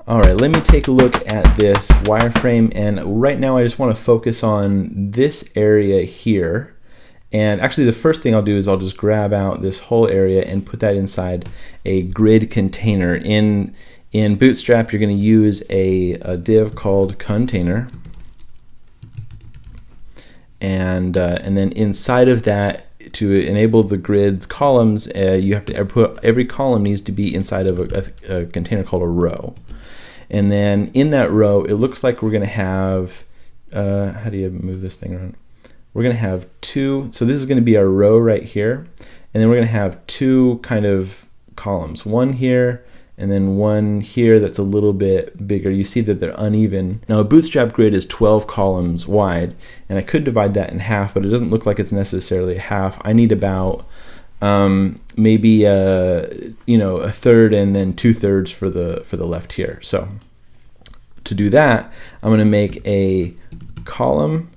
All right, let me take a look at this wireframe, and right now I just want to focus on this area here. And actually the first thing I'll do is I'll just grab out this whole area and put that inside a grid container. In Bootstrap, you're going to use a div called container. And then inside of that, to enable the grid's columns, you have to put every column needs to be inside of a container called a row. And then in that row, it looks like we're going to have, how do you move this thing around? We're going to have two, so this is going to be our row right here. And then we're going to have two kind of columns, one here and then one here that's a little bit bigger. You see that they're uneven. Now a Bootstrap grid is 12 columns wide, and I could divide that in half, but it doesn't look like it's necessarily a half. I need about maybe a third and then 2/3 for the left here. So to do that, I'm going to make a column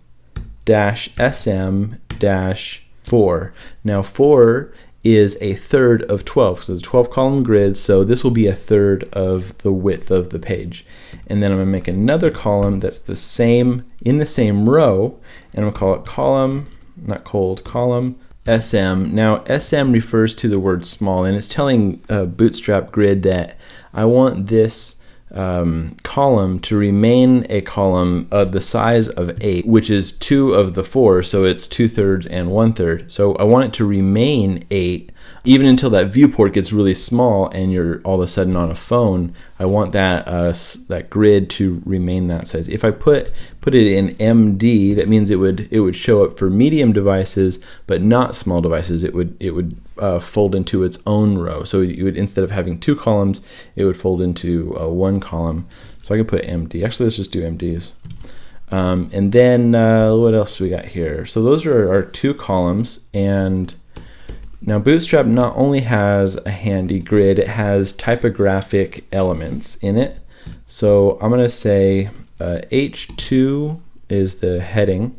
-sm-4. Now 4 is a third of 12, so it's a 12 column grid, so this will be a third of the width of the page. And then I'm going to make another column that's the same in the same row, and I'm going to call it column, not cold, column SM. Now SM refers to the word small, and it's telling Bootstrap grid that I want this column to remain a column of the size of 8, which is 2 of the 4, so it's 2/3 and 1/3. So I want it to remain 8 even until that viewport gets really small and you're all of a sudden on a phone. I want that that grid to remain that size. If I put it in MD, that means it would show up for medium devices but not small devices. It would fold into its own row. So you would, instead of having 2 columns, it would fold into 1 column. So I can put MD. Actually, let's just do MDs. And then what else do we got here? So those are our 2 columns. And now Bootstrap not only has a handy grid, it has typographic elements in it. So I'm going to say H2 is the heading,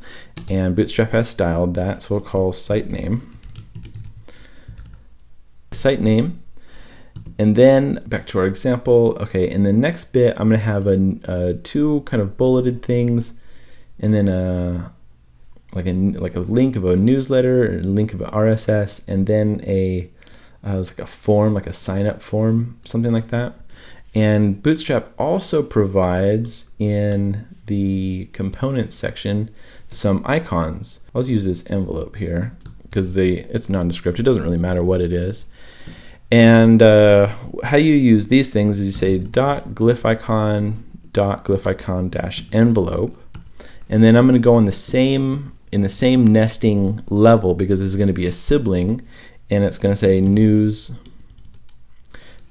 and Bootstrap has styled that, so we'll call site name. Site name. And then back to our example. Okay, in the next bit, I'm going to have 2 kind of bulleted things, and then like a link of a newsletter, a link of an RSS, and then it's like a form, like a sign up form, something like that. And Bootstrap also provides in the components section some icons. I'll use this envelope here because it's nondescript. It doesn't really matter what it is. And how you use these things is you say .glyphicon.glyphicon-envelope, and then I'm going to go in the same nesting level because this is going to be a sibling, and it's going to say news.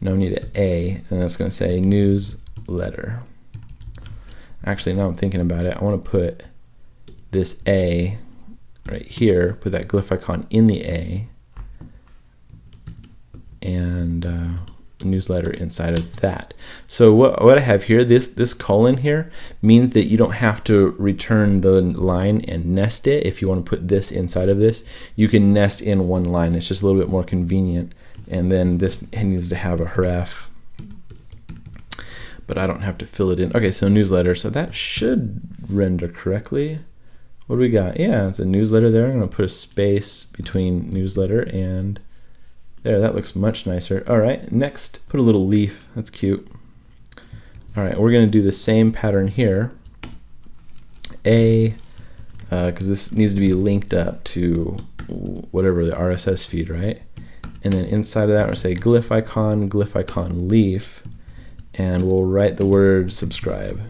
No need an A, and it's going to say newsletter. Actually, now I'm thinking about it, I want to put this A right here, put that glyphicon in the A, and newsletter inside of that. So what I have here, this colon here, means that you don't have to return the line and nest it. If you want to put this inside of this, you can nest in one line. It's just a little bit more convenient. And then this needs to have a href, but I don't have to fill it in. Okay, so newsletter, so that should render correctly. What do we got? Yeah, it's a newsletter there. I'm going to put a space between newsletter and there. That looks much nicer. All right, next, put a little leaf. That's cute. All right, we're going to do the same pattern here. Because this needs to be linked up to whatever the RSS feed, right? And then inside of that, we're going to say glyphicon leaf, and we'll write the word subscribe.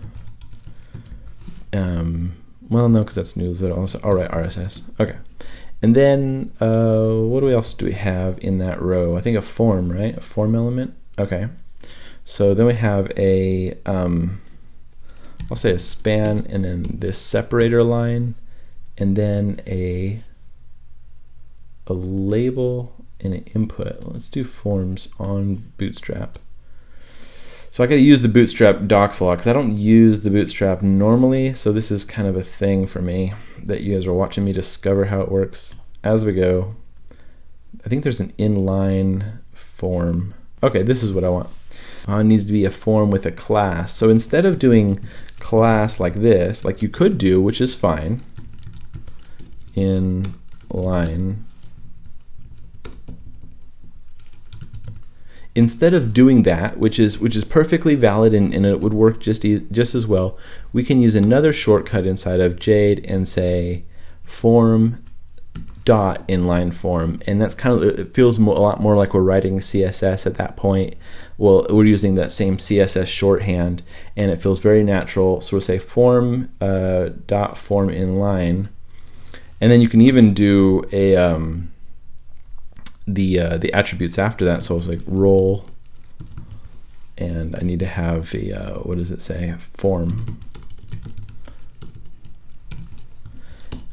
Well, no, because that's newsletter. Also, all right, RSS. Okay. And then what else do we have in that row? I think a form, right? A form element. Okay. So then we have I'll say a span, and then this separator line, and then a label and an input. Let's do forms on Bootstrap. So I got to use the Bootstrap docs a lot because I don't use the Bootstrap normally. So this is kind of a thing for me that you guys are watching me discover how it works as we go. I think there's an inline form. Okay, this is what I want. needs to be a form with a class. So instead of doing class like this, like you could do, which is fine, in line, instead of doing that, which is perfectly valid and it would work just as well, we can use another shortcut inside of Jade and say form dot inline form, and that's kind of, it feels a lot more like we're writing CSS at that point. Well, we're using that same CSS shorthand, and it feels very natural. So we'll say form dot form inline, and then you can even do a the attributes after that. So it's like role, and I need to have a what does it say, form.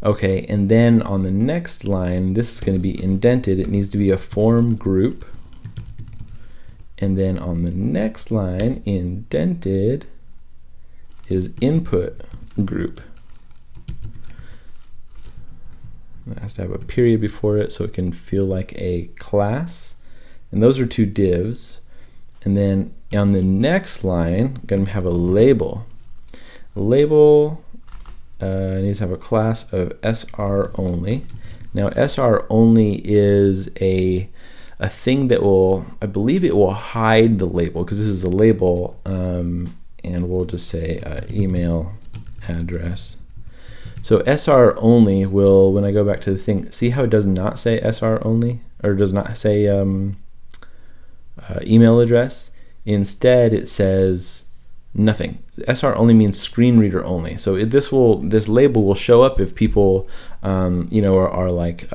Okay, and then on the next line, this is going to be indented. It needs to be a form group. And then on the next line, indented, is input group. It has to have a period before it so it can feel like a class. And those are two divs. And then on the next line, I'm going to have a label. Label needs to have a class of SR only. Now SR only is a thing that will, I believe it will hide the label, because this is a label, and we'll just say email address. So SR only will, when I go back to the thing, see how it does not say SR only, or does not say email address? Instead it says nothing. SR only means screen reader only. So this label will show up if people you know, are like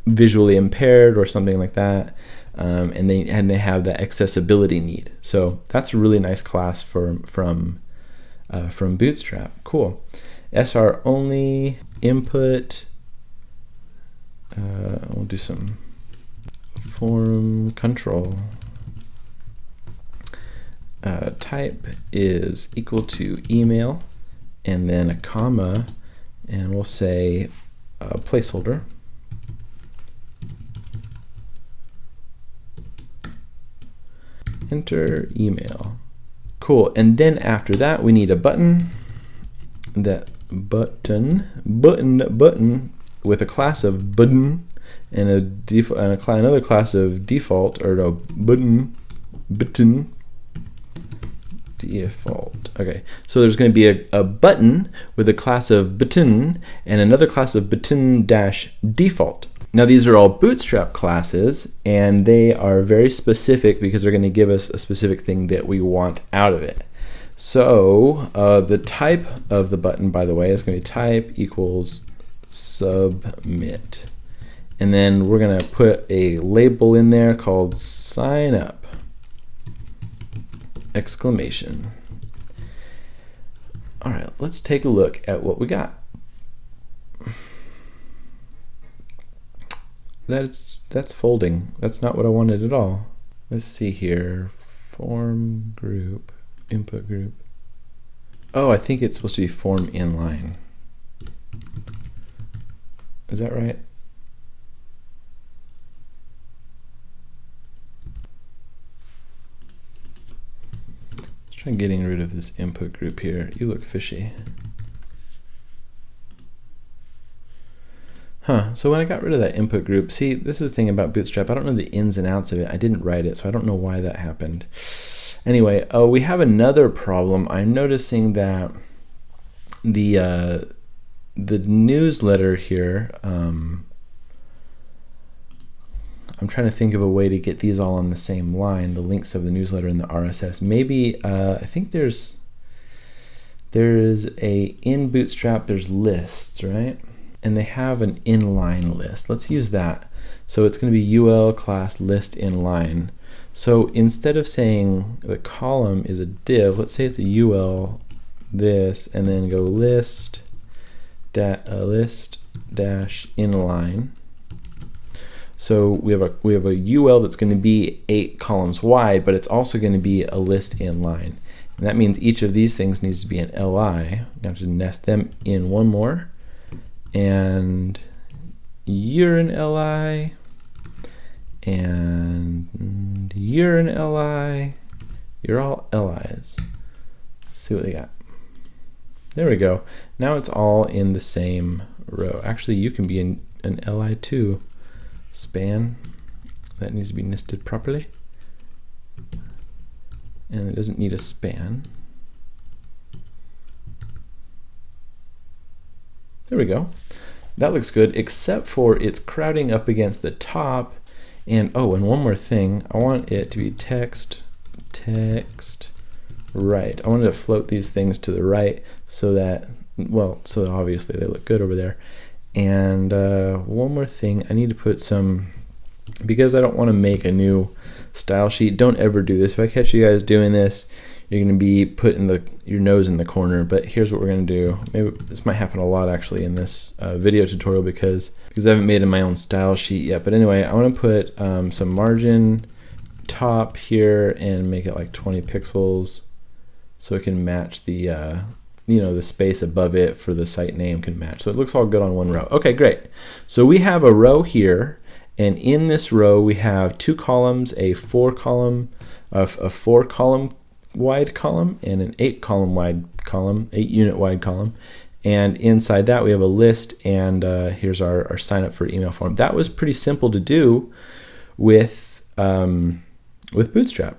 visually impaired or something like that, and they have that accessibility need. So that's a really nice class from Bootstrap. Cool. SR only input. We'll do some form control. Type is equal to email, and then a comma, and we'll say placeholder. Enter email. Cool. And then after that, we need a button. That button with a class of button and another class of default, or no, button default. Okay, so there's going to be a button with a class of button and another class of button dash default. Now these are all Bootstrap classes, and they are very specific because they're going to give us a specific thing that we want out of it. So the type of the button, by the way, is going to be type equals submit. And then we're going to put a label in there called sign up! Exclamation. All right, let's take a look at what we got. That's folding. That's not what I wanted at all. Let's see here. Form group, input group. Oh, I think it's supposed to be form inline. Is that right? Let's try getting rid of this input group here. You look fishy. So when I got rid of that input group, see, this is the thing about Bootstrap. I don't know the ins and outs of it. I didn't write it, so I don't know why that happened. Anyway, we have another problem. I'm noticing that the newsletter here, I'm trying to think of a way to get these all on the same line, the links of the newsletter and the RSS. Maybe, I think there's in Bootstrap, there's lists, right? And they have an inline list. Let's use that. So it's going to be UL class list inline. So instead of saying the column is a div, let's say it's a UL this, and then go list dash inline. So we have a UL that's going to be 8 columns wide, but it's also going to be a list inline. And that means each of these things needs to be an LI. I'm going to have to nest them in one more. And you're an LI, and you're an li. You're all li's. Let's see what they got. There we go. Now it's all in the same row. Actually, you can be an li too. Span. That needs to be nested properly. And it doesn't need a span. There we go. That looks good, except for it's crowding up against the top. And oh, and one more thing. I want it to be text right. I wanted to float these things to the right so that, well, so that obviously they look good over there. And one more thing, I need to put some, because I don't want to make a new style sheet. Don't ever do this. If I catch you guys doing this, you're going to be putting your nose in the corner. But here's what we're going to do. Maybe this might happen a lot actually in this video tutorial because I haven't made my own style sheet yet. But anyway, I want to put some margin top here and make it like 20 pixels so it can match the the space above it for the site name can match. So it looks all good on one row. Okay, great. So we have a row here, and in this row we have two columns, a 4-column wide column and an 8-column wide column, 8-unit wide column. And inside that we have a list, and here's our sign up for email form. That was pretty simple to do with Bootstrap.